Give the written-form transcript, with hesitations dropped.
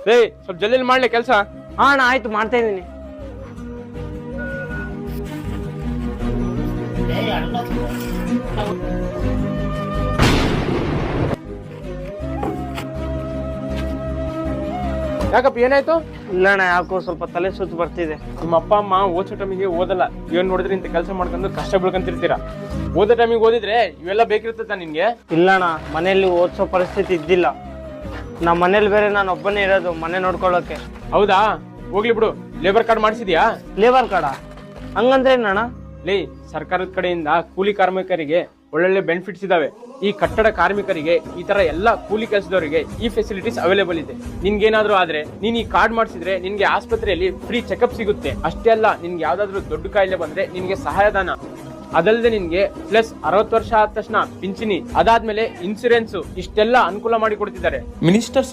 ರೇ ಸ್ವಲ್ಪ ಜಲ್ದಿ ಮಾಡ್ಲಿ ಕೆಲಸ. ಹಾ ಅಣ್ಣ ಆಯ್ತು ಮಾಡ್ತಾ ಇದೀನಿ. ಯಾಕಪ್ಪ ಏನಾಯ್ತು? ಇಲ್ಲ ಅಣ್ಣ ಯಾಕೋ ಸ್ವಲ್ಪ ತಲೆ ಸುತ್ತು ಬರ್ತಿದೆ. ನಿಮ್ಮ ಅಪ್ಪ ಅಮ್ಮ ಓದ್ಸೋ ಟೈಮಿಗೆ ಓದಲ್ಲ, ಇವನ್ ನೋಡಿದ್ರೆ ಇಂತ ಕೆಲಸ ಮಾಡ್ಕೊಂಡು ಕಷ್ಟ ಬೀಳ್ಕೊಂತಿರ್ತೀರಾ. ಓದೋ ಟೈಮಿಗೆ ಓದಿದ್ರೆ ಇವೆಲ್ಲ ಬೇಕಿರ್ತದ ನಿನ್ಗೆ? ಇಲ್ಲ ಅಣ್ಣ ಮನೆಯಲ್ಲಿ ಓದ್ಸೋ ಪರಿಸ್ಥಿತಿ ಇದ್ದಿಲ್ಲ. ನಮ್ಮ ಮನೇಲಿ ಬೇರೆ ನಾನು ಒಬ್ಬನೇ ಇರೋದು ಮನೆ ನೋಡ್ಕೊಳ್ಳೋಕೆ. ಹೌದಾ, ಹೋಗ್ಲಿ ಬಿಡು. ಲೇಬರ್ ಕಾರ್ಡ್ ಮಾಡಿಸಿದ್ಯಾ? ಲೇಬರ್ ಕಾರ್ಡ ಹಂಗಂದ್ರೆ ಏನಣ್ಣ? ಲೇ, ಸರ್ಕಾರದ ಕಡೆಯಿಂದ ಕೂಲಿ ಕಾರ್ಮಿಕರಿಗೆ ಒಳ್ಳೊಳ್ಳೆ ಬೆನಿಫಿಟ್ಸ್ ಇದಾವೆ. ಈ ಕಟ್ಟಡ ಕಾರ್ಮಿಕರಿಗೆ, ಈ ತರ ಎಲ್ಲ ಕೂಲಿ ಕೆಲಸದವರಿಗೆ ಈ ಫೆಸಿಲಿಟೀಸ್ ಅವೈಲೇಬಲ್ ಇದೆ. ನಿನ್ಗೇನಾದ್ರೂ ಆದ್ರೆ ನೀನ್ ಈ ಕಾರ್ಡ್ ಮಾಡಿಸಿದ್ರೆ ನಿನ್ಗೆ ಆಸ್ಪತ್ರೆಯಲ್ಲಿ ಫ್ರೀ ಚೆಕಪ್ ಸಿಗುತ್ತೆ. ಅಷ್ಟೇ ಅಲ್ಲ, ನಿನ್ಗೆ ಯಾವ್ದಾದ್ರು ದೊಡ್ಡ ಕಾಯಿಲೆ ಬಂದ್ರೆ ನಿನ್ಗೆ ಸಹಾಯಧನ, ಅದಲ್ಲದೆ ನಿನ್ಗೆ ಪ್ಲಸ್ 60 ವರ್ಷ ಆದ ತಕ್ಷಣ ಪಿಂಚಣಿ, ಅದಾದ್ಮೇಲೆ ಇನ್ಸೂರೆನ್ಸ್, ಇಷ್ಟೆಲ್ಲ ಅನುಕೂಲ ಮಾಡಿ ಕೊಡ್ತಿದ್ದಾರೆ ಮಿನಿಸ್ಟರ್.